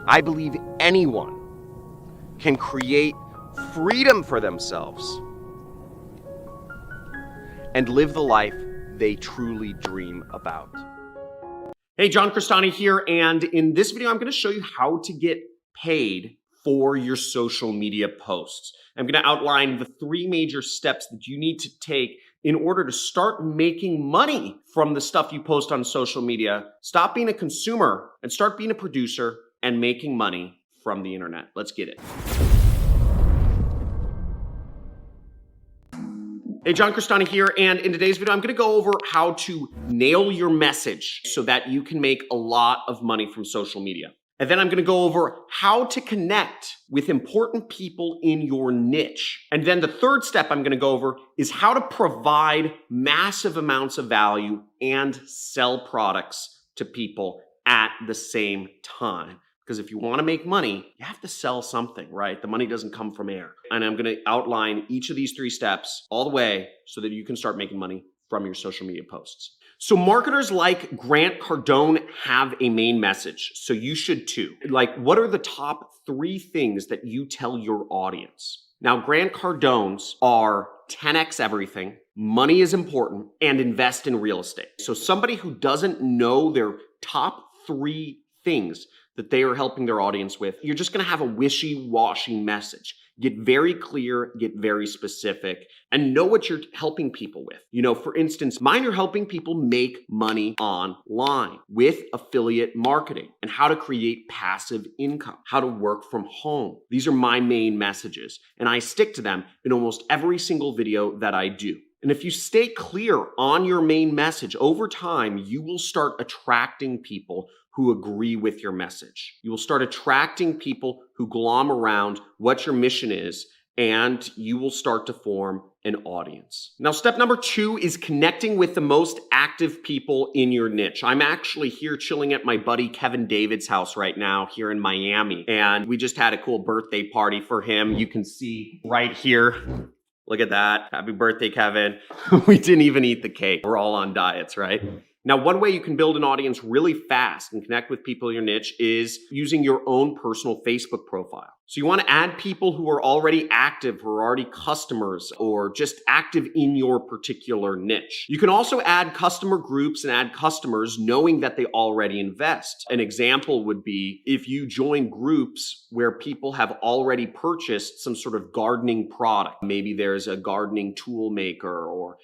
I believe anyone can create freedom for themselves and live the life they truly dream about. Hey, John Crestani here, and in this video, I'm going to show you how to get paid for your social media posts. I'm going to outline the 3 major steps that you need to take in order to start making money from the stuff you post on social media. Stop being a consumer and start being a producer and making money from the internet. Let's get it. Hey, John Crestani here, and in today's video, I'm going to go over how to nail your message so that you can make a lot of money from social media. And then I'm going to go over how to connect with important people in your niche. And then the third step I'm going to go over is how to provide massive amounts of value and sell products to people at the same time. Because if you want to make money, you have to sell something, right? The money doesn't come from air. And I'm going to outline each of these 3 steps all the way so that you can start making money from your social media posts. So marketers like Grant Cardone have a main message. So you should too. Like, what are the top 3 things that you tell your audience? Now, Grant Cardone's are 10x everything, money is important, and invest in real estate. So somebody who doesn't know their top 3 things that they are helping their audience with, you're just going to have a wishy-washy message. Get very clear, get very specific, and know what you're helping people with. You know, for instance, mine are helping people make money online with affiliate marketing and how to create passive income, how to work from home. These are my main messages, and I stick to them in almost every single video that I do. And if you stay clear on your main message, over time, you will start attracting people who agree with your message. You will start attracting people who glom around what your mission is, and you will start to form an audience. Now, step number 2 is connecting with the most active people in your niche. I'm actually here chilling at my buddy Kevin David's house right now here in Miami, and we just had a cool birthday party for him. You can see right here. Look at that. Happy birthday, Kevin. We didn't even eat the cake. We're all on diets, right? Now, one way you can build an audience really fast and connect with people in your niche is using your own personal Facebook profile. So you want to add people who are already active, who are already customers, or just active in your particular niche. You can also add customer groups and add customers knowing that they already invest. An example would be if you join groups where people have already purchased some sort of gardening product. Maybe there's a gardening tool maker, or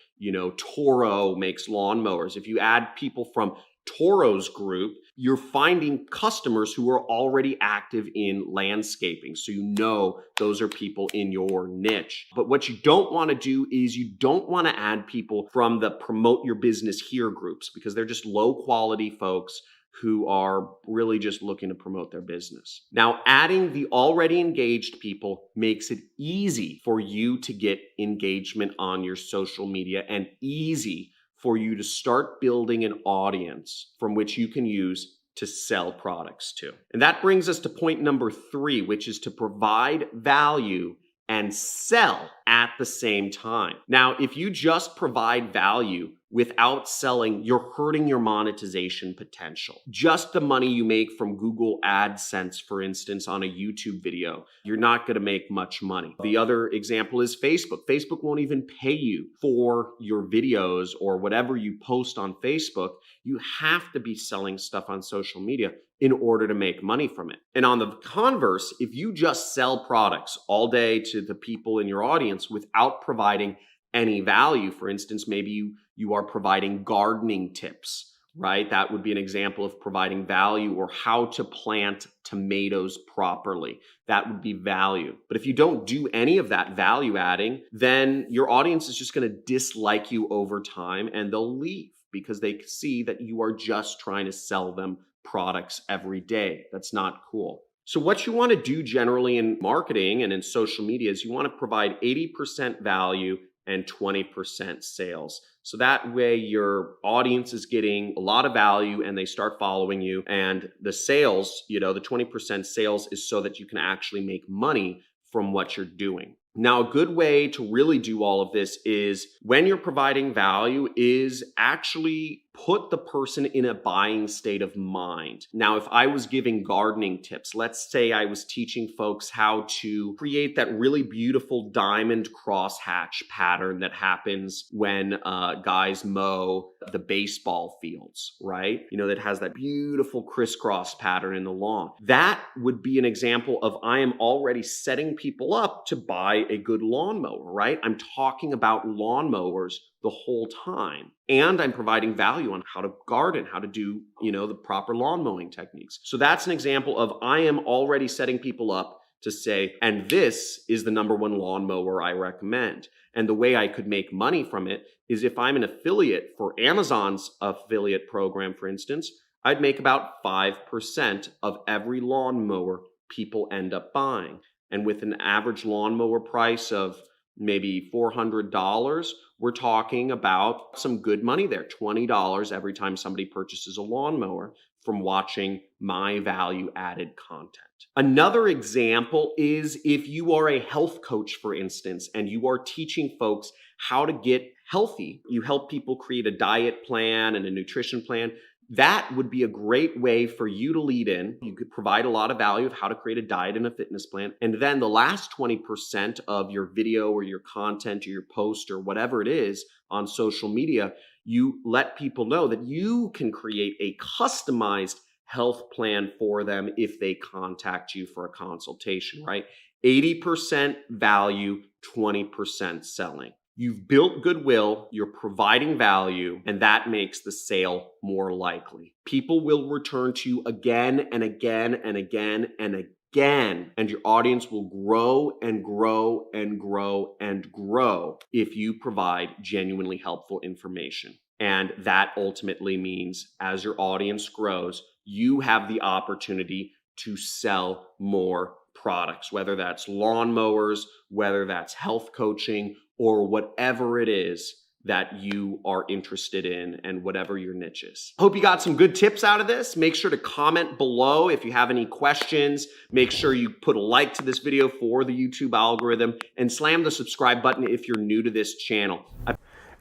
Toro makes lawnmowers. If you add people from Toro's group, you're finding customers who are already active in landscaping. So you know those are people in your niche. But what you don't want to do is you don't want to add people from the promote your business here groups, because they're just low quality folks who are really just looking to promote their business. Now, adding the already engaged people makes it easy for you to get engagement on your social media and easy for you to start building an audience from which you can use to sell products to. And that brings us to point number 3, which is to provide value and sell at the same time. Now, if you just provide value without selling, you're hurting your monetization potential. Just the money you make from Google AdSense, for instance, on a YouTube video, you're not going to make much money. The other example is Facebook. Facebook won't even pay you for your videos or whatever you post on Facebook. You have to be selling stuff on social media in order to make money from it. And on the converse, if you just sell products all day to the people in your audience without providing any value, for instance, maybe you are providing gardening tips, right? That would be an example of providing value, or how to plant tomatoes properly. That would be value. But if you don't do any of that value adding, then your audience is just going to dislike you over time, and they'll leave because they see that you are just trying to sell them products every day. That's not cool. So what you want to do generally in marketing and in social media is you want to provide 80% value and 20% sales. So that way your audience is getting a lot of value and they start following you. And the sales, the 20% sales is so that you can actually make money from what you're doing. Now, a good way to really do all of this is when you're providing value is actually put the person in a buying state of mind. Now, if I was giving gardening tips, let's say I was teaching folks how to create that really beautiful diamond crosshatch pattern that happens when guys mow the baseball fields, right? You know, that has that beautiful crisscross pattern in the lawn. That would be an example of I am already setting people up to buy a good lawnmower, right? I'm talking about lawnmowers the whole time. And I'm providing value on how to garden, how to do, the proper lawn mowing techniques. So that's an example of I am already setting people up to say, and this is the number one lawnmower I recommend. And the way I could make money from it is if I'm an affiliate for Amazon's affiliate program, for instance, I'd make about 5% of every lawnmower people end up buying. And with an average lawnmower price of maybe $400, we're talking about some good money there, $20 every time somebody purchases a lawnmower from watching my value-added content. Another example is if you are a health coach, for instance, and you are teaching folks how to get healthy. You help people create a diet plan and a nutrition plan. That would be a great way for you to lead in. You could provide a lot of value of how to create a diet and a fitness plan. And then the last 20% of your video or your content or your post or whatever it is on social media, you let people know that you can create a customized health plan for them if they contact you for a consultation, right? 80% value, 20% selling. You've built goodwill, you're providing value, and that makes the sale more likely. People will return to you again and again and again and again, and your audience will grow and grow and grow and grow if you provide genuinely helpful information. And that ultimately means as your audience grows, you have the opportunity to sell more products, whether that's lawnmowers, whether that's health coaching, or whatever it is that you are interested in and whatever your niche is. Hope you got some good tips out of this. Make sure to comment below if you have any questions. Make sure you put a like to this video for the YouTube algorithm and slam the subscribe button if you're new to this channel.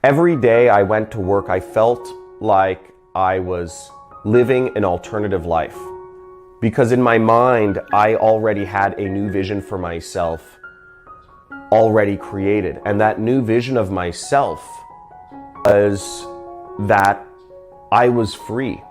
Every day I went to work, I felt like I was living an alternative life. Because in my mind, I already had a new vision for myself already created. And that new vision of myself was that I was free.